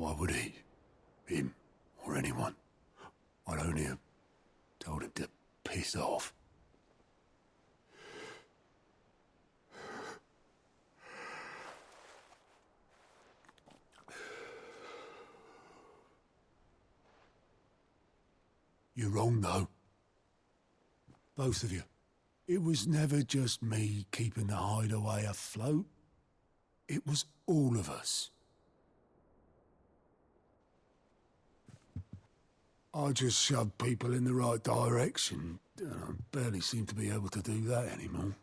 Why would he? Him or anyone? I'd only have told him to piss off. You're wrong, though. Both of you. It was never just me keeping the hideaway afloat. It was all of us. I just shoved people in the right direction. I barely seem to be able to do that anymore.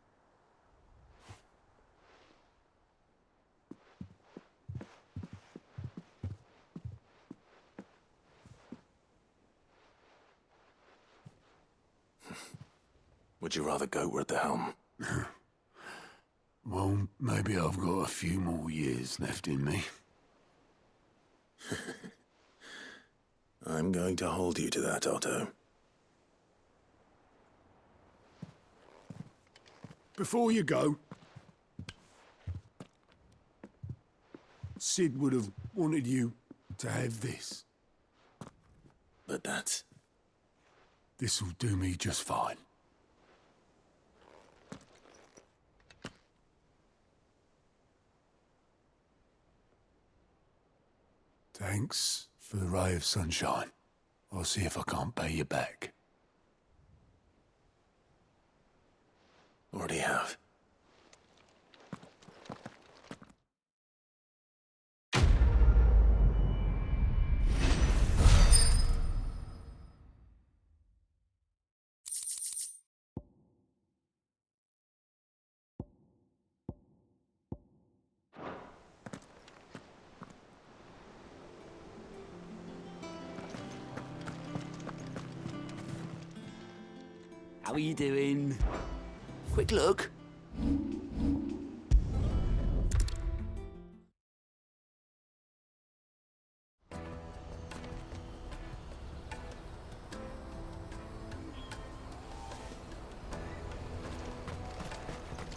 Would you rather go at the helm? Well, maybe I've got a few more years left in me. I'm going to hold you to that, Otto. Before you go, Sid would have wanted you to have this. But that's... This'll do me just fine. Thanks for the ray of sunshine. I'll see if I can't pay you back. Already have. How are you doing? Quick look.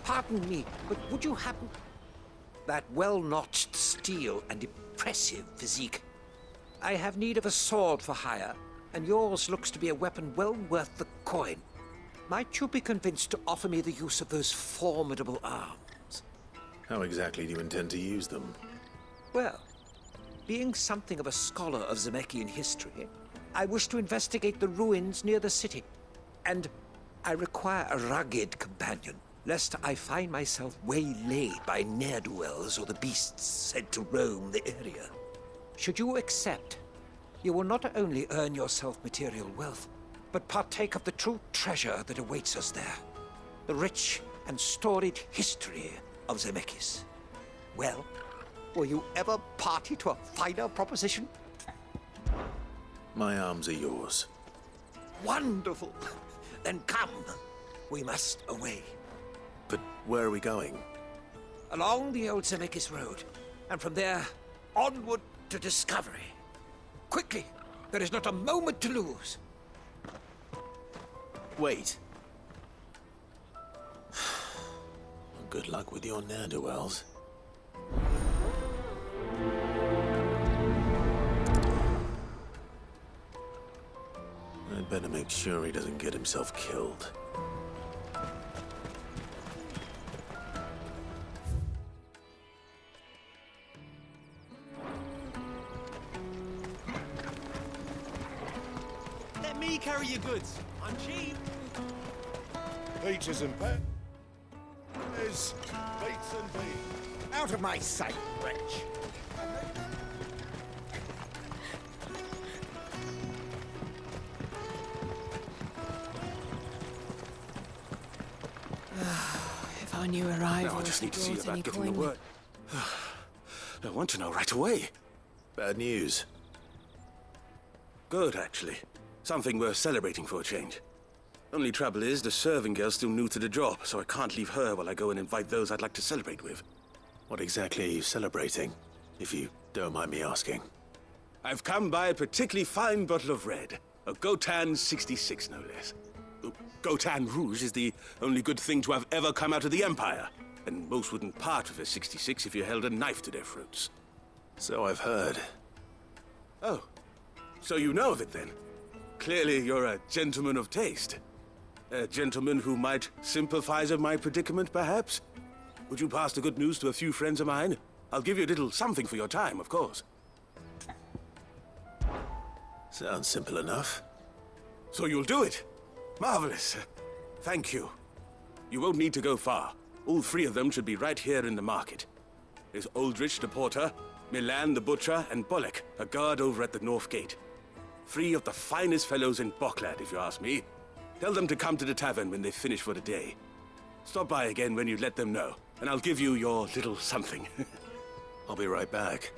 Pardon me, but would you happen... That well-notched steel and impressive physique. I have need of a sword for hire, and yours looks to be a weapon well worth the coin. Might you be convinced to offer me the use of those formidable arms? How exactly do you intend to use them? Well, being something of a scholar of Zemeckis history, I wish to investigate the ruins near the city. And I require a rugged companion, lest I find myself waylaid by ne'er-do-wells or the beasts said to roam the area. Should you accept, you will not only earn yourself material wealth, but partake of the true treasure that awaits us there. The rich and storied history of Zemeckis. Well, will you ever party to a finer proposition? My arms are yours. Wonderful! Then come, we must away. But where are we going? Along the old Zemeckis road, and from there, onward to discovery. Quickly, there is not a moment to lose. Wait. Good luck with your ne'er-do-wells. I'd better make sure he doesn't get himself killed. Let me carry your goods. I'm cheap. Peaches and pears, beets and beans. Out of my sight, wretch. If our new arrival Now I just need to see draws any about getting the coin- word. I want to know right away. Bad news. Good, actually. Something worth celebrating for a change. Only trouble is, the serving girl's still new to the job, so I can't leave her while I go and invite those I'd like to celebrate with. What exactly are you celebrating, if you don't mind me asking? I've come by a particularly fine bottle of red. A Gotan 66, no less. Gotan Rouge is the only good thing to have ever come out of the Empire, and most wouldn't part with a 66 if you held a knife to their throats. So I've heard. Oh, so you know of it then? Clearly you're a gentleman of taste. A gentleman who might sympathize with my predicament, perhaps? Would you pass the good news to a few friends of mine? I'll give you a little something for your time, of course. Sounds simple enough. So you'll do it? Marvelous. Thank you. You won't need to go far. All three of them should be right here in the market. There's Aldrich the porter, Milan the butcher, and Bollock, a guard over at the north gate. Three of the finest fellows in Bocklad, if you ask me. Tell them to come to the tavern when they've finished for the day. Stop by again when you let them know, and I'll give you your little something. I'll be right back.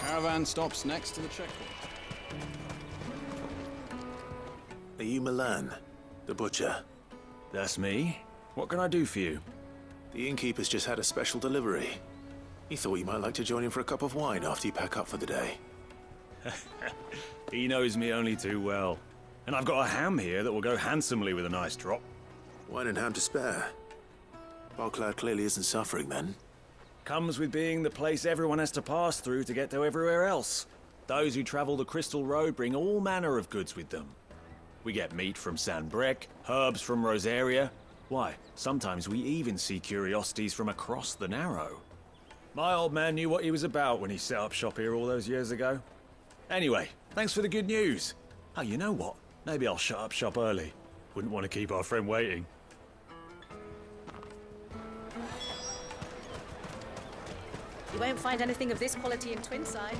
Caravan stops next to the checkpoint. Are you Milan, the butcher? That's me. What can I do for you? The innkeeper's just had a special delivery. He thought you might like to join him for a cup of wine after you pack up for the day. He knows me only too well. And I've got a ham here that will go handsomely with a nice drop. Wine and ham to spare. Bocklad clearly isn't suffering then. Comes with being the place everyone has to pass through to get to everywhere else. Those who travel the Crystal Road bring all manner of goods with them. We get meat from Sanbrec, herbs from Rosaria. Why, sometimes we even see curiosities from across the Narrow. My old man knew what he was about when he set up shop here all those years ago. Anyway, thanks for the good news. Oh, you know what? Maybe I'll shut up shop early. Wouldn't want to keep our friend waiting. You won't find anything of this quality in Twinside.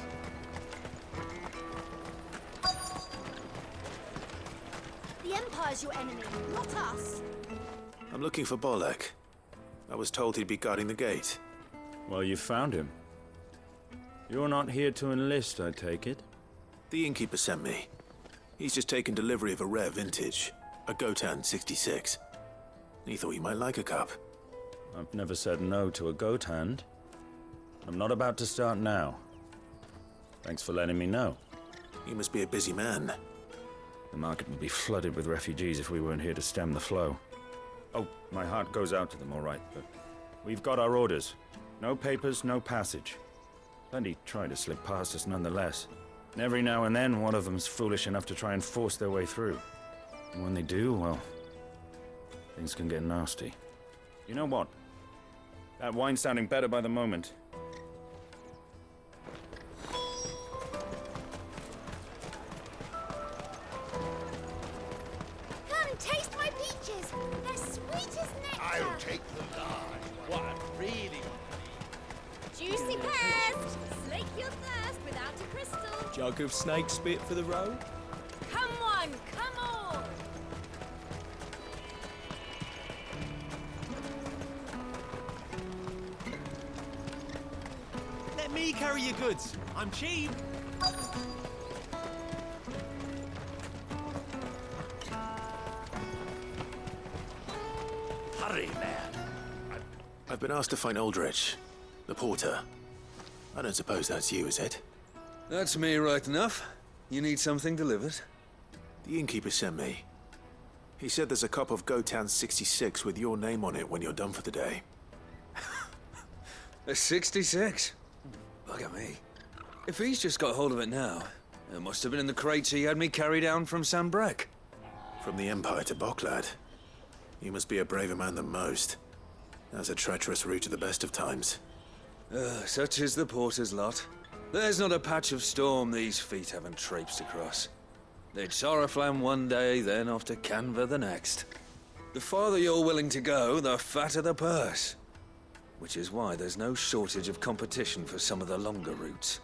The Empire's your enemy, not us. I'm looking for Bollock. I was told he'd be guarding the gate. Well, you found him. You're not here to enlist, I take it? The innkeeper sent me. He's just taken delivery of a rare vintage, a Gotan 66. He thought you might like a cup. I've never said no to a goat hand. I'm not about to start now. Thanks for letting me know. You must be a busy man. The market would be flooded with refugees if we weren't here to stem the flow. Oh, my heart goes out to them, all right, but we've got our orders. No papers, no passage. Plenty try to slip past us nonetheless. And every now and then, one of them's foolish enough to try and force their way through. And when they do, well, things can get nasty. You know what? That wine's sounding better by the moment. Taste my peaches. They're sweet as nectar. I'll take the large one. What I really want. Juicy pears. Slake your thirst without a crystal. Jug of snake spit for the road? Come on, come on. Let me carry your goods. I'm cheap. Hurry, man. I've been asked to find Aldrich, the porter. I don't suppose that's you, is it? That's me, right enough. You need something delivered? The innkeeper sent me. He said there's a cup of Gotan 66 with your name on it when you're done for the day. A 66? Look at me. If he's just got hold of it now, it must have been in the crates he had me carry down from Sanbrec. From the Empire to Bocklad. You must be a braver man than most. That's a treacherous route at the best of times. Such is the porter's lot. There's not a patch of storm these feet haven't traipsed across. They'd Sorrowflam one day, then off to Canva the next. The farther you're willing to go, the fatter the purse. Which is why there's no shortage of competition for some of the longer routes.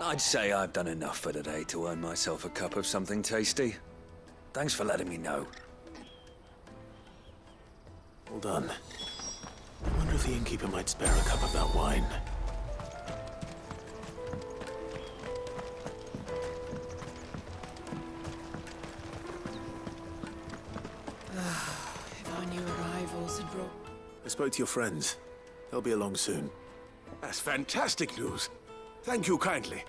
I'd say I've done enough for today to earn myself a cup of something tasty. Thanks for letting me know. Well done. I wonder if the innkeeper might spare a cup of that wine. I spoke to your friends. They'll be along soon. That's fantastic news. Thank you kindly.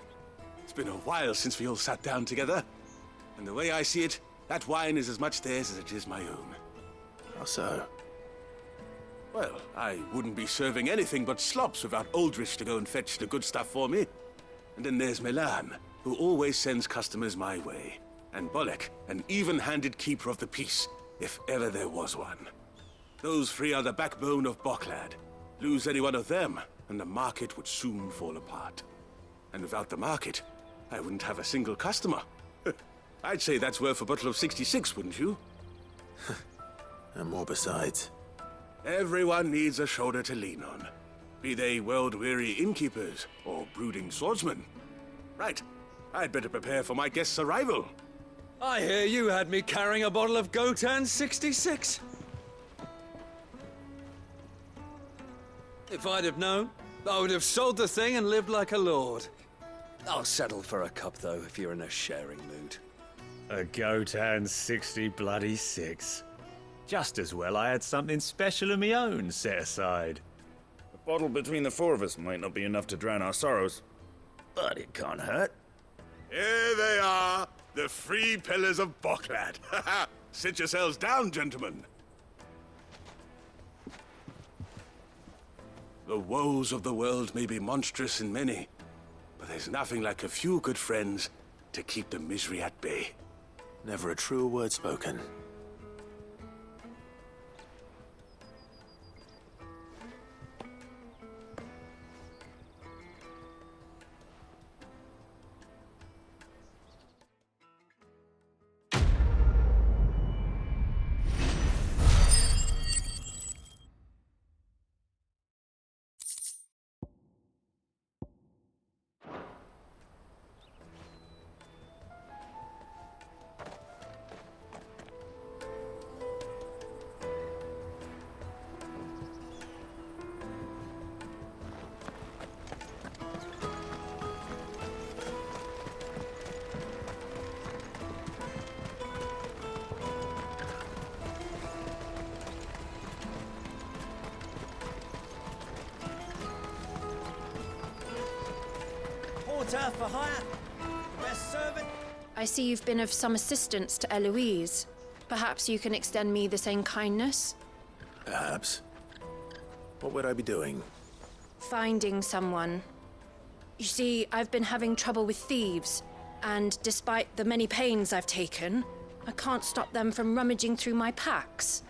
It's been a while since we all sat down together. And the way I see it, that wine is as much theirs as it is my own. How so? Well, I wouldn't be serving anything but slops without Aldrich to go and fetch the good stuff for me. And then there's Milan, who always sends customers my way. And Bolek, an even-handed keeper of the peace, if ever there was one. Those three are the backbone of Boklad. Lose any one of them, and the market would soon fall apart. And without the market, I wouldn't have a single customer. I'd say that's worth a bottle of 66, wouldn't you? And more besides. Everyone needs a shoulder to lean on. Be they world-weary innkeepers or brooding swordsmen. Right, I'd better prepare for my guest's arrival. I hear you had me carrying a bottle of Gotan 66. If I'd have known, I would have sold the thing and lived like a lord. I'll settle for a cup, though, if you're in a sharing mood. A Gotan 66. Just as well I had something special of my own set aside. A bottle between the four of us might not be enough to drown our sorrows, but it can't hurt. Here they are, the three pillars of Boklad. Sit yourselves down, gentlemen. The woes of the world may be monstrous in many, but there's nothing like a few good friends to keep the misery at bay. Never a truer word spoken. For hire. Best servant. I see you've been of some assistance to Eloise. Perhaps you can extend me the same kindness? Perhaps. What would I be doing? Finding someone. You see, I've been having trouble with thieves, and despite the many pains I've taken, I can't stop them from rummaging through my packs.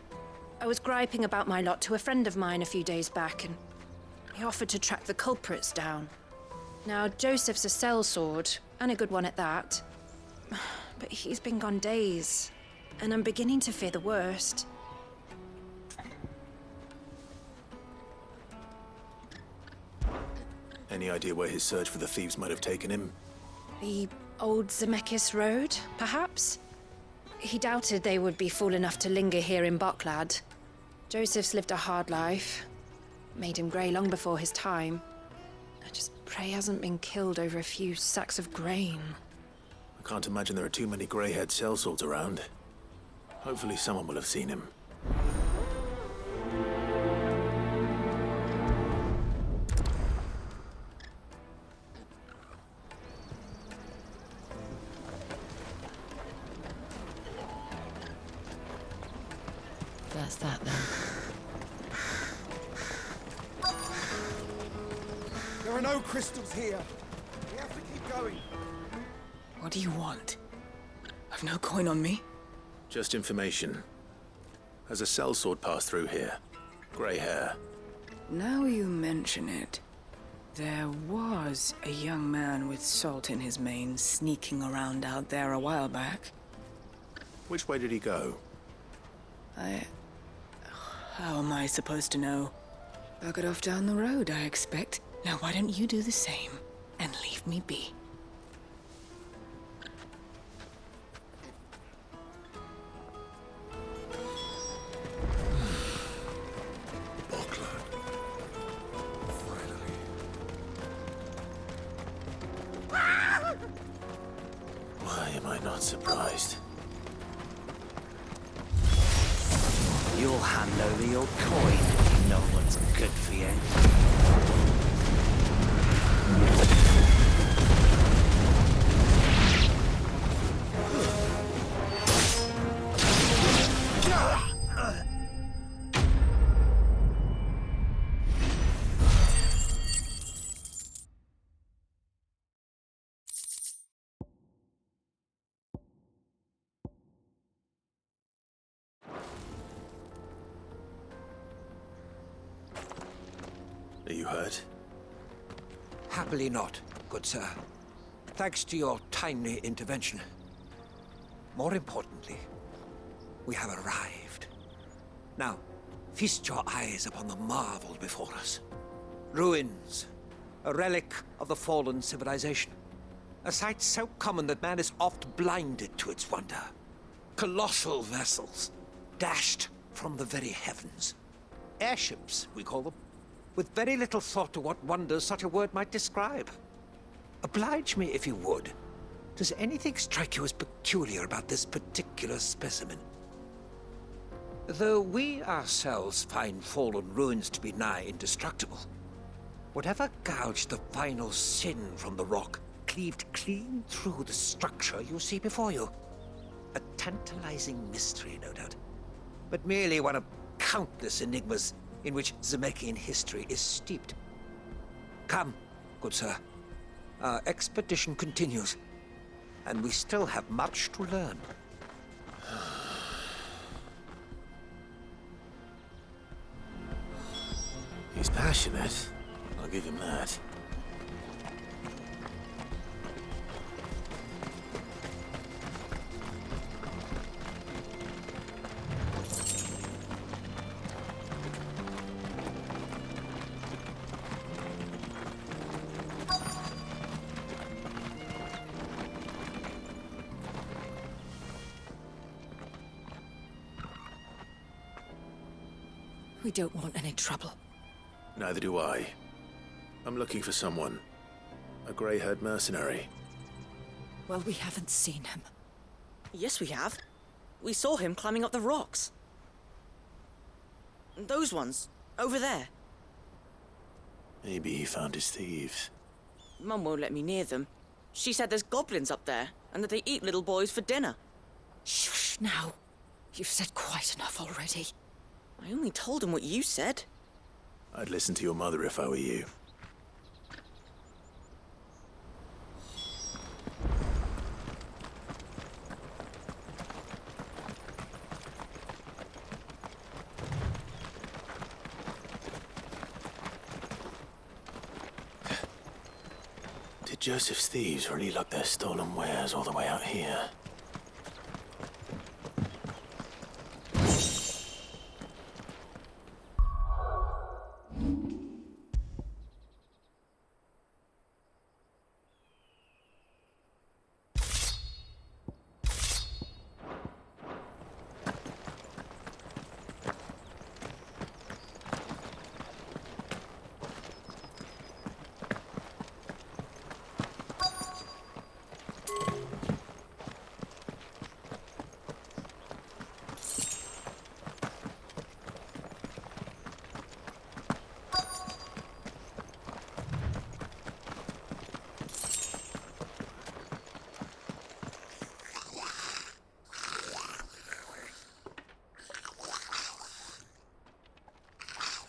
I was griping about my lot to a friend of mine a few days back, and he offered to track the culprits down. Now, Joseph's a sellsword, and a good one at that. But he's been gone days, and I'm beginning to fear the worst. Any idea where his search for the thieves might have taken him? The old Zemeckis Road, perhaps? He doubted they would be fool enough to linger here in Boklad. Joseph's lived a hard life. Made him grey long before his time. I just pray he hasn't been killed over a few sacks of grain. I can't imagine there are too many grey-haired sellswords around. Hopefully someone will have seen him. That's that then. There are no crystals here. We have to keep going. What do you want? I've no coin on me. Just information. Has a sellsword passed through here? Grey hair. Now you mention it. There was a young man with salt in his mane sneaking around out there a while back. Which way did he go? How am I supposed to know? Buggered off down the road, I expect. Now why don't you do the same and leave me be? Why am I not surprised? You'll hand over your coin if you knock Are you hurt? Happily not, good sir. Thanks to your timely intervention. More importantly, we have arrived. Now, feast your eyes upon the marvel before us. Ruins, a relic of the fallen civilization. A sight so common that man is oft blinded to its wonder. Colossal vessels, dashed from the very heavens. Airships, we call them, with very little thought to what wonders such a word might describe. Oblige me if you would. Does anything strike you as peculiar about this particular specimen? Though we ourselves find fallen ruins to be nigh indestructible, whatever gouged the final sin from the rock cleaved clean through the structure you see before you. A tantalizing mystery, no doubt, but merely one of countless enigmas in which Zemeckis history is steeped. Come, good sir. Our expedition continues, and we still have much to learn. He's passionate. I'll give him that. We don't want any trouble. Neither do I. I'm looking for someone. A grey-haired mercenary. Well, we haven't seen him. Yes, we have. We saw him climbing up the rocks. Those ones, over there. Maybe he found his thieves. Mum won't let me near them. She said there's goblins up there, and that they eat little boys for dinner. Shush, now. You've said quite enough already. I only told him what you said. I'd listen to your mother if I were you. Did Joseph's thieves really lug their stolen wares all the way out here?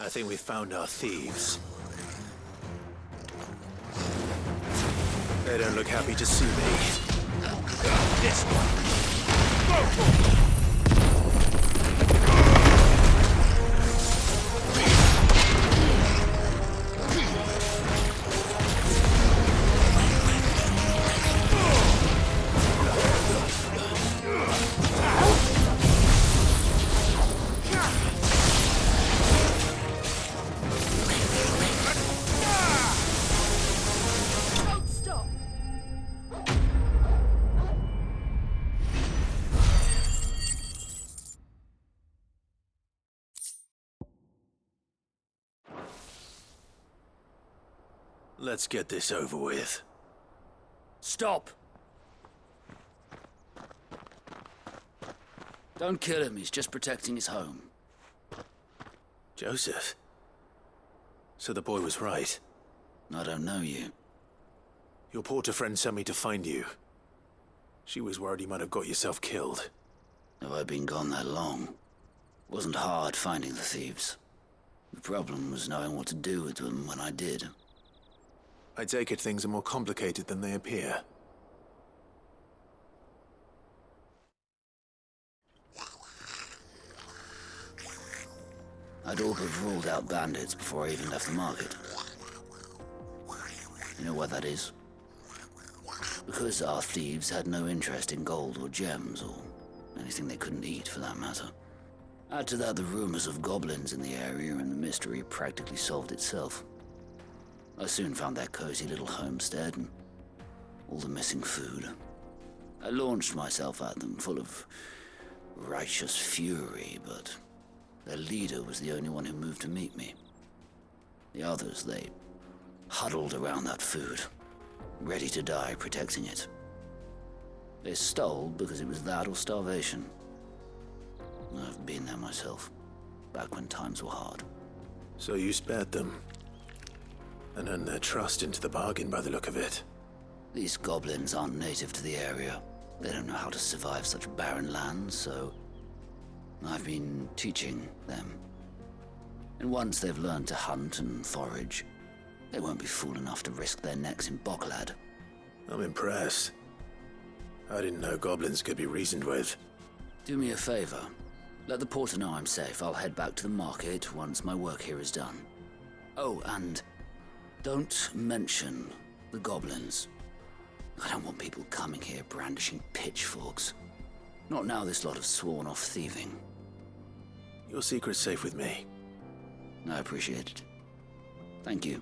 I think we've found our thieves. They don't look happy to see me. This one! Go for it! Let's get this over with. Stop! Don't kill him, he's just protecting his home. Joseph? So the boy was right. I don't know you. Your porter friend sent me to find you. She was worried you might have got yourself killed. Have I been gone that long? It wasn't hard finding the thieves. The problem was knowing what to do with them when I did. I take it things are more complicated than they appear. I'd all but ruled out bandits before I even left the market. You know why that is? Because our thieves had no interest in gold or gems, or anything they couldn't eat for that matter. Add to that the rumors of goblins in the area, and the mystery practically solved itself. I soon found their cozy little homestead and all the missing food. I launched myself at them, full of righteous fury, but their leader was the only one who moved to meet me. The others, they huddled around that food, ready to die protecting it. They stole because it was that or starvation. I've been there myself, back when times were hard. So you spared them, and earned their trust into the bargain by the look of it. These goblins aren't native to the area. They don't know how to survive such barren lands, so I've been teaching them. And once they've learned to hunt and forage, they won't be fool enough to risk their necks in Bocklad. I'm impressed. I didn't know goblins could be reasoned with. Do me a favor. Let the porter know I'm safe. I'll head back to the market once my work here is done. Oh, and don't mention the goblins. I don't want people coming here brandishing pitchforks. Not now this lot have sworn off thieving. Your secret's safe with me. I appreciate it. Thank you.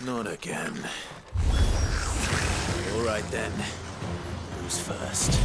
Not again. All right then. Who's first?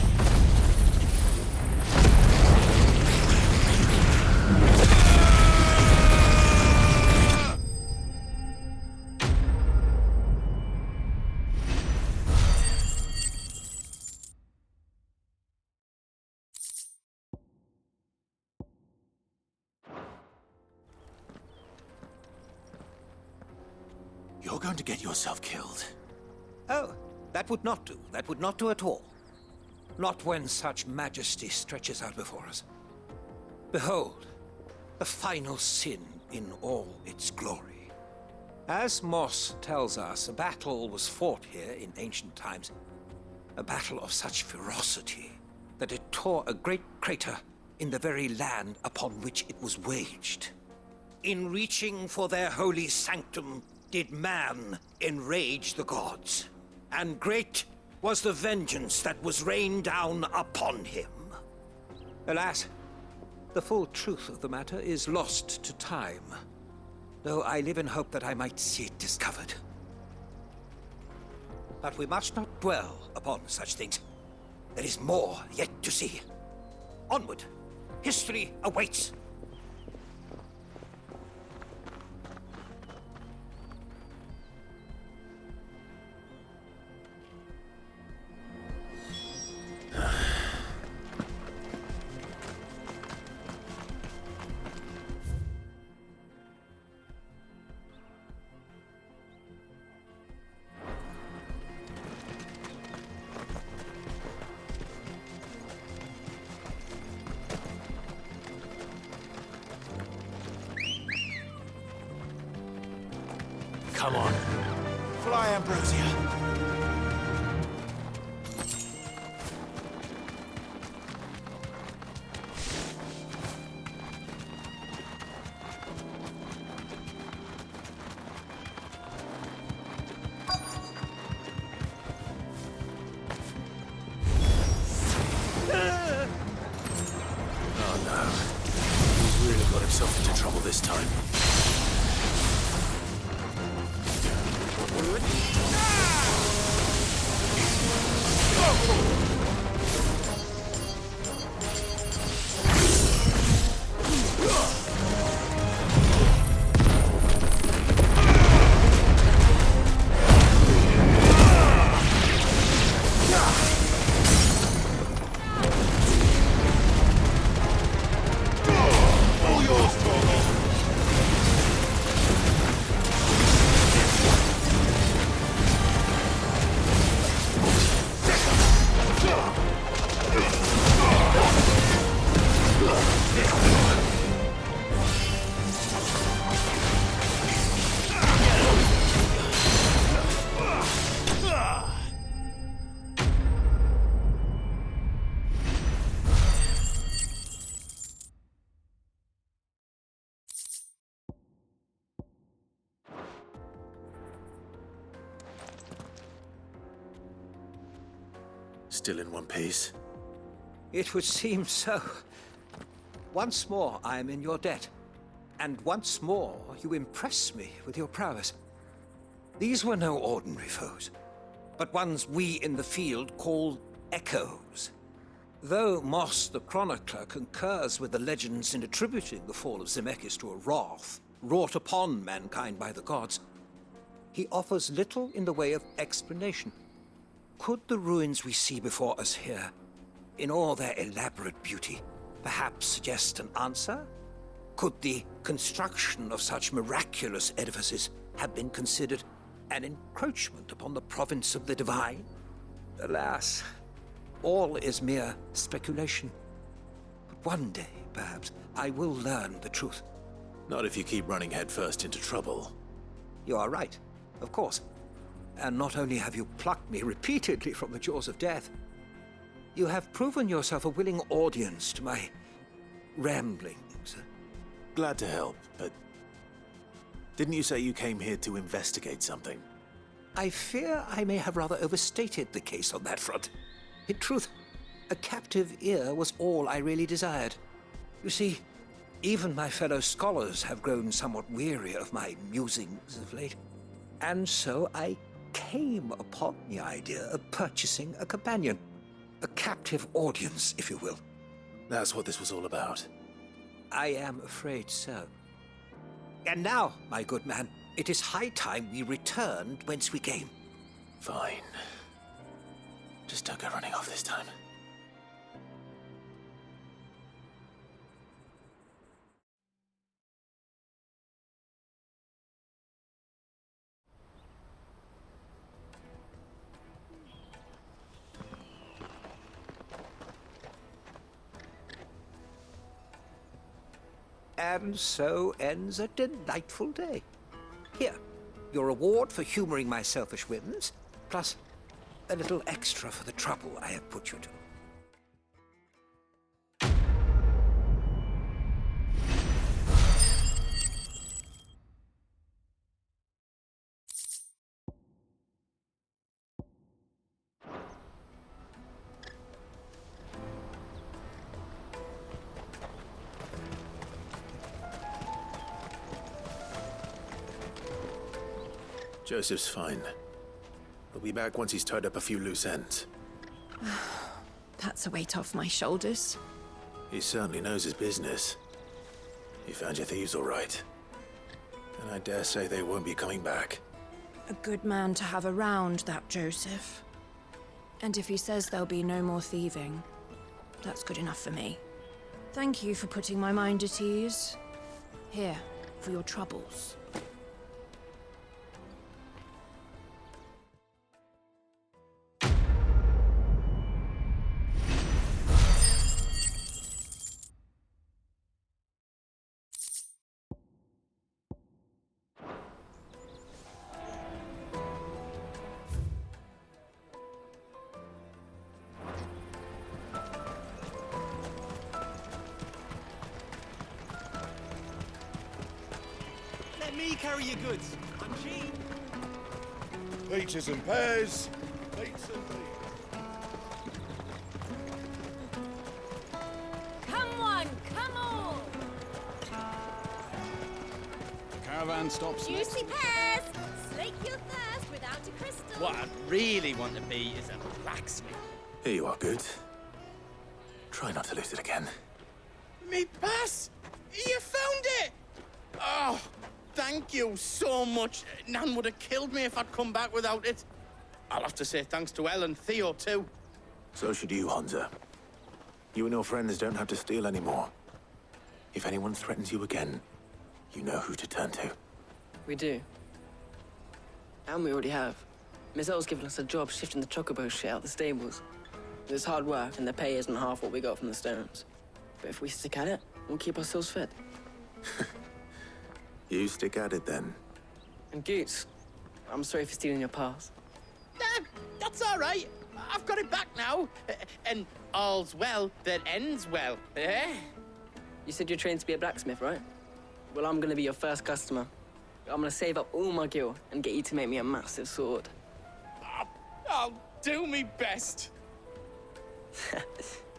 You're going to get yourself killed. Oh, that would not do. That would not do at all. Not when such majesty stretches out before us. Behold, the final sin in all its glory. As Moss tells us, a battle was fought here in ancient times. A battle of such ferocity that it tore a great crater in the very land upon which it was waged. In reaching for their holy sanctum, did man enrage the gods, and great was the vengeance that was rained down upon him. Alas, the full truth of the matter is lost to time, though I live in hope that I might see it discovered. But we must not dwell upon such things. There is more yet to see. Onward! History awaits! Come on. Fly, Ambrosia. Oh no. He's really got himself into trouble this time. Still in one piece? It would seem so. Once more I am in your debt, and once more you impress me with your prowess. These were no ordinary foes, but ones we in the field call echoes. Though Moss the chronicler concurs with the legends in attributing the fall of Zemeckis to a wrath wrought upon mankind by the gods, he offers little in the way of explanation. Could the ruins we see before us here, in all their elaborate beauty, perhaps suggest an answer? Could the construction of such miraculous edifices have been considered an encroachment upon the province of the divine? Alas, all is mere speculation. But one day, perhaps, I will learn the truth. Not if you keep running headfirst into trouble. You are right, of course. And not only have you plucked me repeatedly from the jaws of death, you have proven yourself a willing audience to my ramblings. Glad to help, but didn't you say you came here to investigate something? I fear I may have rather overstated the case on that front. In truth, a captive ear was all I really desired. You see, even my fellow scholars have grown somewhat weary of my musings of late, and so I came upon the idea of purchasing a companion. A captive audience, if you will. That's what this was all about. I am afraid so. And now, my good man, it is high time we returned whence we came. Fine. Just don't go running off this time. And so ends a delightful day. Here, your reward for humoring my selfish whims, plus a little extra for the trouble I have put you to. Joseph's fine. He'll be back once he's tied up a few loose ends. That's a weight off my shoulders. He certainly knows his business. He found your thieves all right. And I dare say they won't be coming back. A good man to have around, that Joseph. And if he says there'll be no more thieving, that's good enough for me. Thank you for putting my mind at ease. Here, for your troubles. Let me carry your goods. I'm cheap. Peaches and pears. Beets and beans. Come on, come on! The caravan stops next. Juicy pears! Slake your thirst without a crystal. What I really want to be is a blacksmith. Here you are, Goods. Try not to lose it again. Me pass! You found it! Oh, thank you so much. Nan would have killed me if I'd come back without it. I'll have to say thanks to Elle and Theo, too. So should you, Honza. You and your friends don't have to steal anymore. If anyone threatens you again, you know who to turn to. We do. And we already have. Miss Elle's given us a job shifting the chocobo shit out the stables. It's hard work, and the pay isn't half what we got from the stones. But if we stick at it, we'll keep ourselves fit. You stick at it, then. And Goots, I'm sorry for stealing your pass. Nah, that's all right. I've got it back now. And all's well that ends well, eh? You said you're trained to be a blacksmith, right? Well, I'm gonna be your first customer. I'm gonna save up all my gil and get you to make me a massive sword. I'll do me best.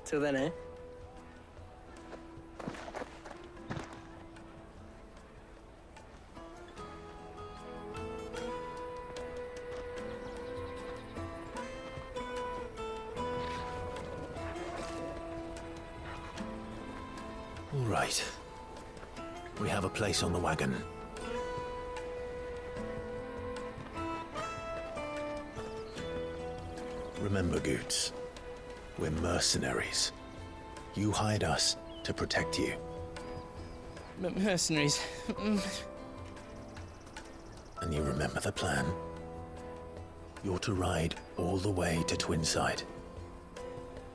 Till then, eh? All right. We have a place on the wagon. Remember, Goots, we're mercenaries. You hired us to protect you. Mercenaries. And you remember the plan? You're to ride all the way to Twinside.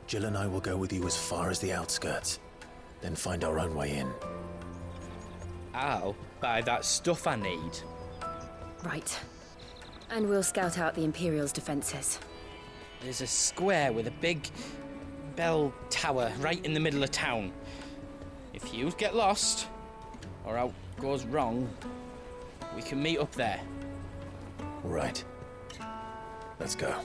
Jill and I will go with you as far as the outskirts, then find our own way in. I'll buy that stuff I need. Right. And we'll scout out the Imperial's defenses. There's a square with a big bell tower right in the middle of town. If you get lost, or out goes wrong, we can meet up there. All right. Let's go.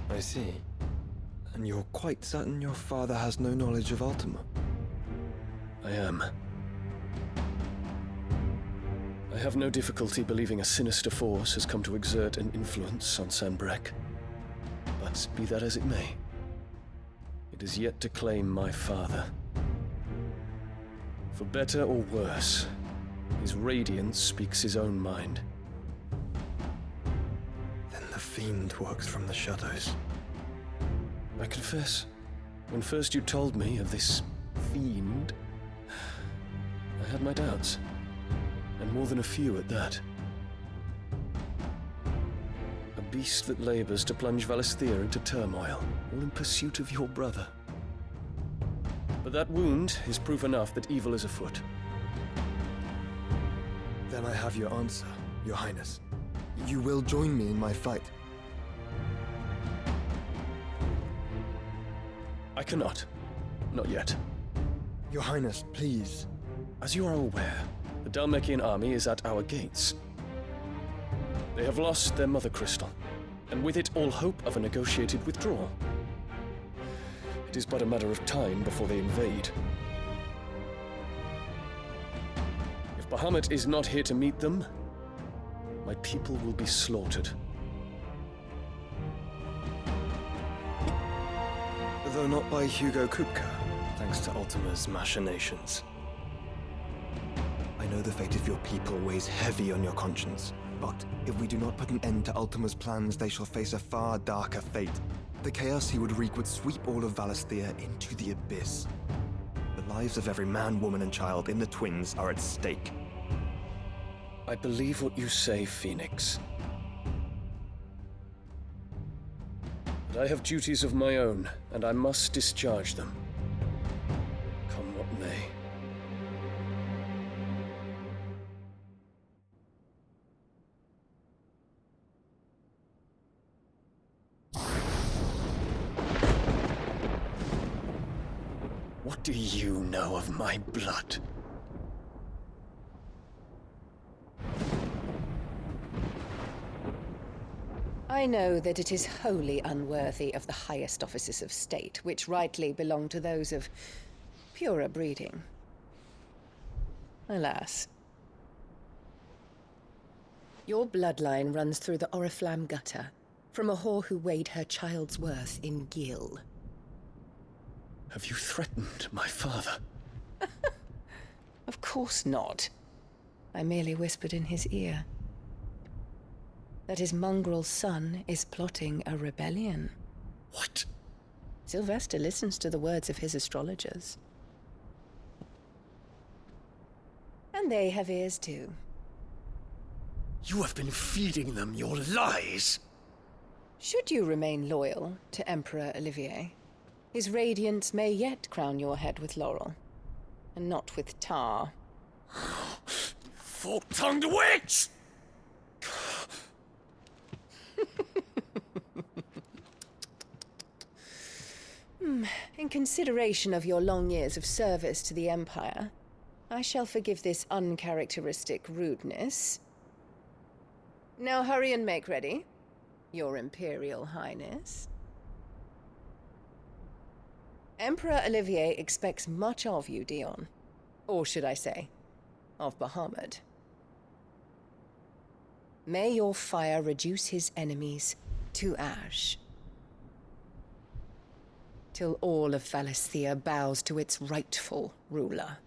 I see. And you're quite certain your father has no knowledge of Ultima? I am. I have no difficulty believing a sinister force has come to exert an influence on Sanbreque. But be that as it may, it is yet to claim my father. For better or worse, his radiance speaks his own mind. Then the fiend works from the shadows. I confess, when first you told me of this fiend, I had my doubts, and more than a few at that. A beast that labors to plunge Valisthea into turmoil, all in pursuit of your brother. But that wound is proof enough that evil is afoot. Then I have your answer, Your Highness. You will join me in my fight. I cannot. Not yet. Your Highness, please. As you are aware, the Dhalmekian army is at our gates. They have lost their mother crystal, and with it all hope of a negotiated withdrawal. It is but a matter of time before they invade. If Bahamut is not here to meet them, my people will be slaughtered. Though not by Hugo Kupka, thanks to Ultima's machinations. I know the fate of your people weighs heavy on your conscience, but if we do not put an end to Ultima's plans, they shall face a far darker fate. The chaos he would wreak would sweep all of Valisthea into the abyss. The lives of every man, woman, and child in the Twins are at stake. I believe what you say, Phoenix. But I have duties of my own, and I must discharge them. Come what may. do you know of my blood? I know that it is wholly unworthy of the highest offices of state, which rightly belong to those of purer breeding. Alas. Your bloodline runs through the Oriflamme gutter, from a whore who weighed her child's worth in gil. Have you threatened my father? Of course not. I merely whispered in his ear that his mongrel son is plotting a rebellion. What? Sylvester listens to the words of his astrologers. And they have ears too. You have been feeding them your lies! Should you remain loyal to Emperor Olivier, his radiance may yet crown your head with laurel, and not with tar. Fork-tongued witch! In consideration of your long years of service to the Empire, I shall forgive this uncharacteristic rudeness. Now hurry and make ready, Your Imperial Highness. Emperor Olivier expects much of you, Dion. Or should I say, of Bahamut. May your fire reduce his enemies to ash, till all of Valisthea bows to its rightful ruler.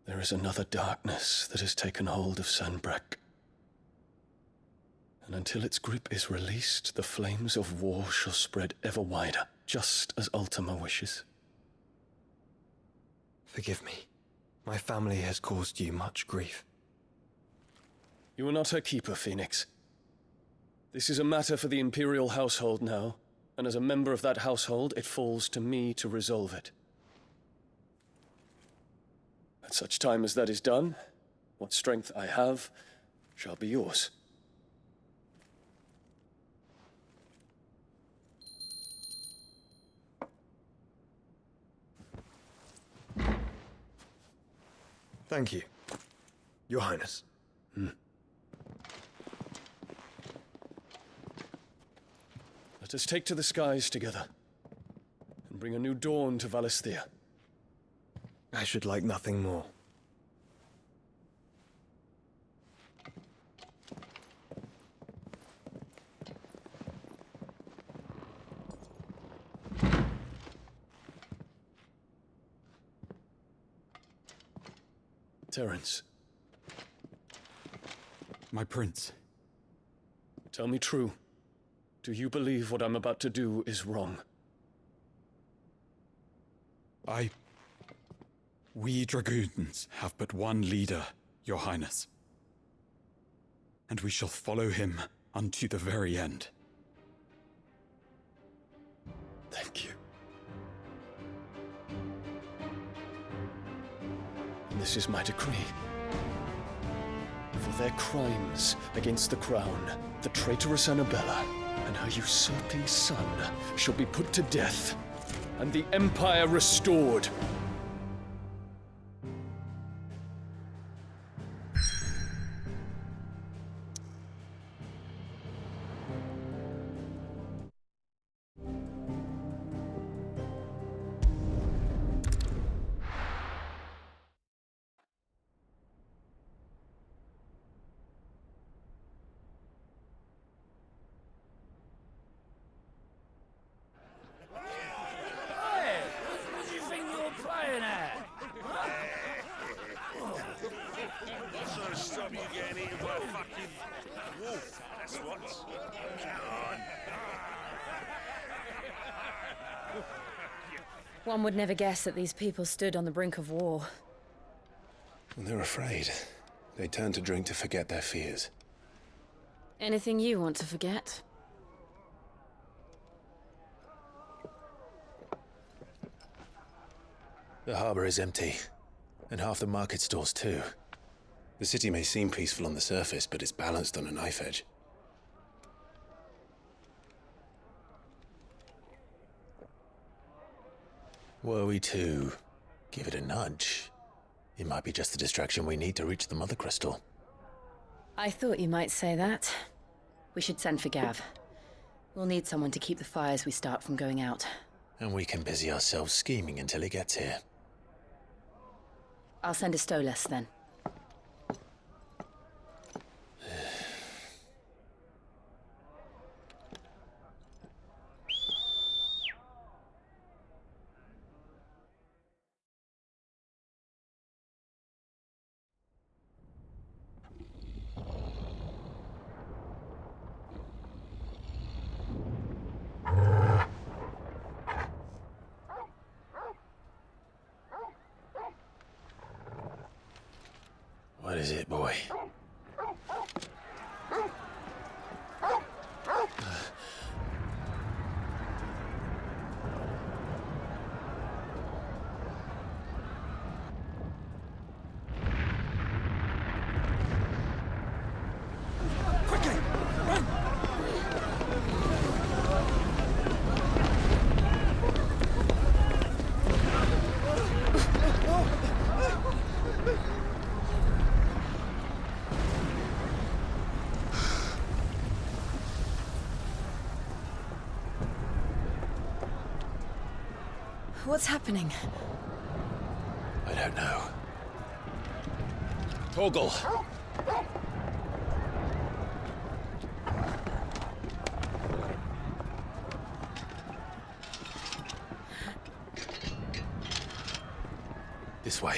There is another darkness that has taken hold of Sanbreque. And until its grip is released, the flames of war shall spread ever wider, just as Ultima wishes. Forgive me. My family has caused you much grief. You are not her keeper, Phoenix. This is a matter for the Imperial household now, and as a member of that household, it falls to me to resolve it. At such time as that is done, what strength I have shall be yours. Thank you, Your Highness. Let us take to the skies together, and bring a new dawn to Valisthea. I should like nothing more. Terence. My prince. Tell me true. Do you believe what I'm about to do is wrong? We dragoons have but one leader, Your Highness. And we shall follow him unto the very end. Thank you. And this is my decree. For their crimes against the crown, the traitorous Annabella and her usurping son shall be put to death, and the Empire restored. One would never guess that these people stood on the brink of war. And they're afraid. They turn to drink to forget their fears. Anything you want to forget? The harbor is empty, and half the market stalls too. The city may seem peaceful on the surface, but it's balanced on a knife edge. Were we to give it a nudge, it might be just the distraction we need to reach the Mother Crystal. I thought you might say that. We should send for Gav. We'll need someone to keep the fires we start from going out. And we can busy ourselves scheming until he gets here. I'll send a Stolas then. What is it, boy? Quickly! Run! What's happening? I don't know. Torgal! This way.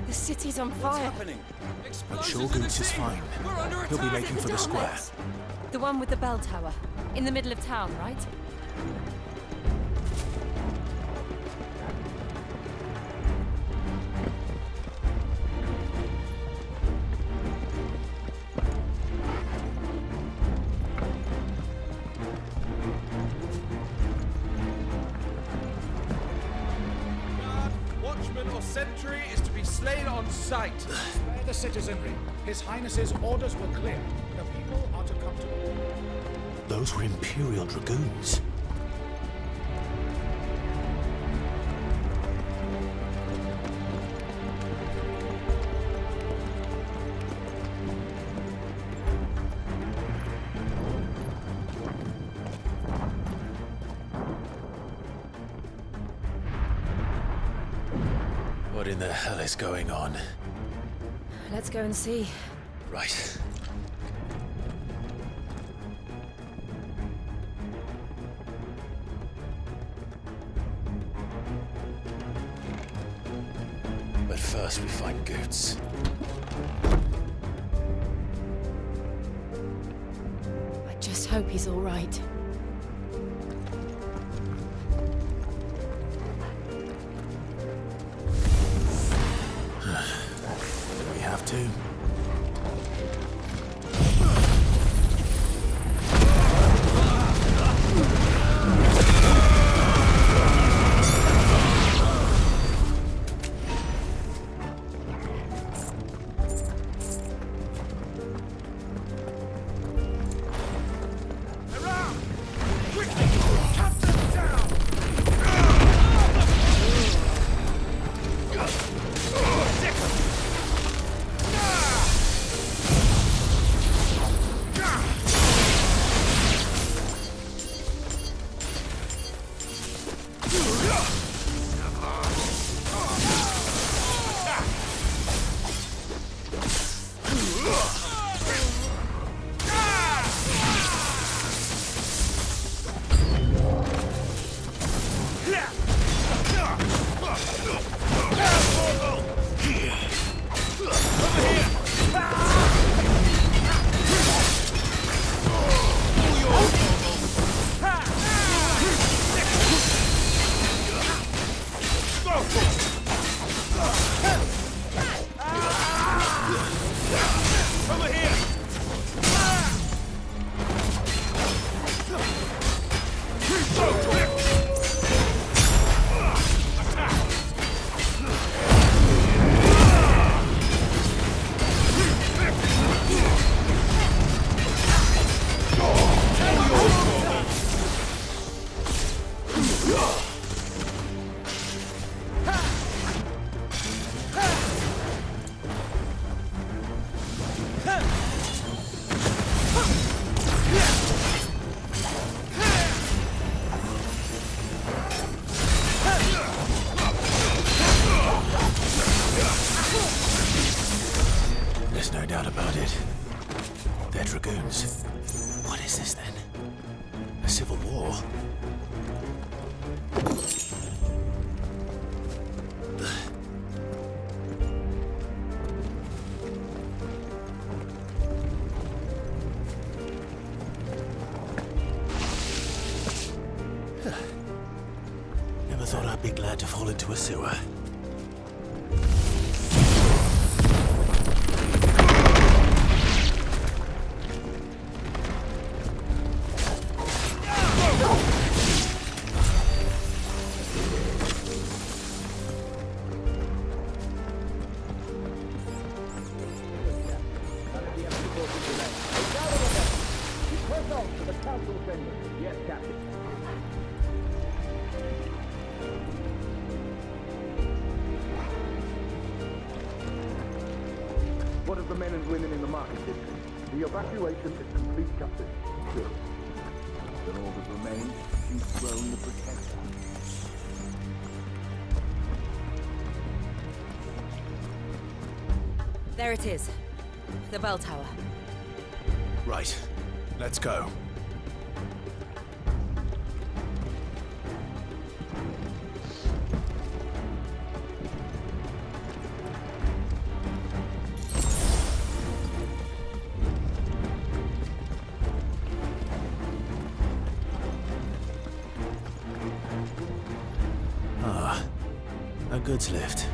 The city's on fire. What's happening? I'm sure Goots is fine. He'll be making for the square. The one with the bell tower. In the middle of town, right? Watchman or sentry is to be slain on sight. Spare the citizenry. His Highness's orders were clear. The people are to come to the wall. Those were Imperial Dragoons. What in the hell is going on? Let's go and see. Right. But first we find Goots. I just hope he's all right. Do we have to? dragoons. What is this then? A civil war? Never thought I'd be glad to fall into a sewer. What of the men and women in the market district? The evacuation is complete justice. Good. Then all that remains is throne the protection. There it is. The bell tower. Right. Let's go. A goods lift.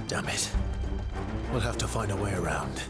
Damn it. We'll have to find a way around.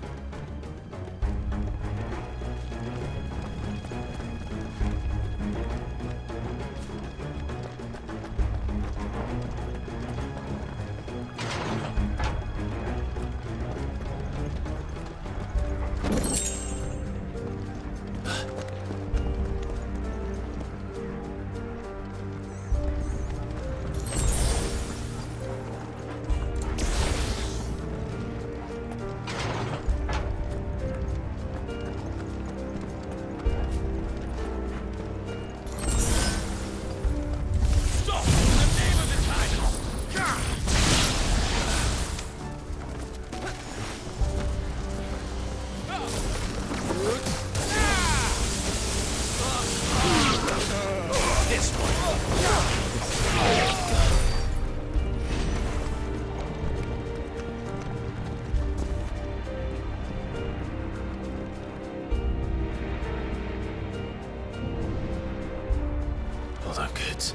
Hold on, kids.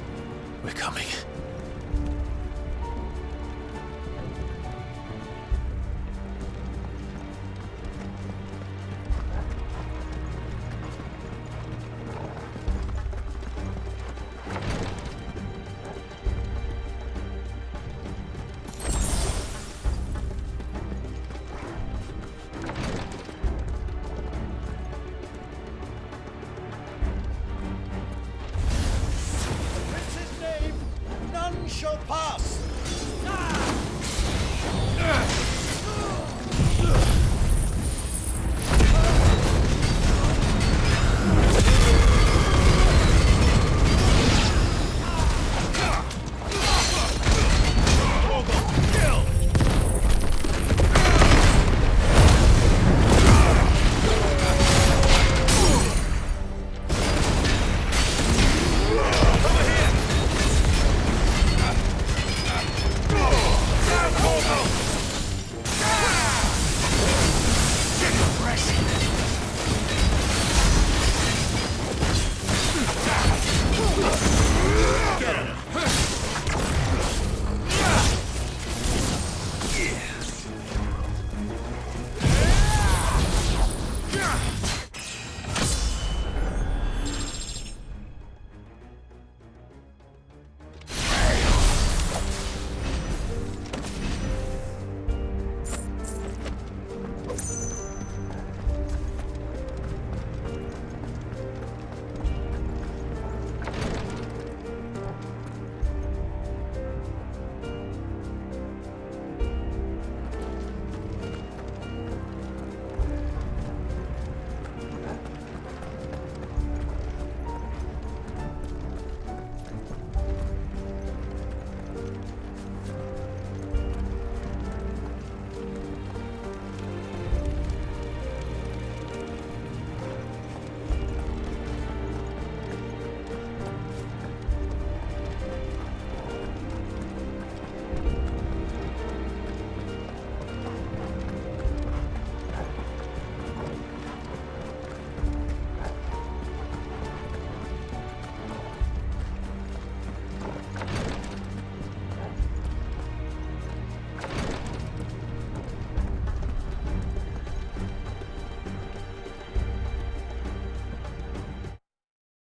We're coming.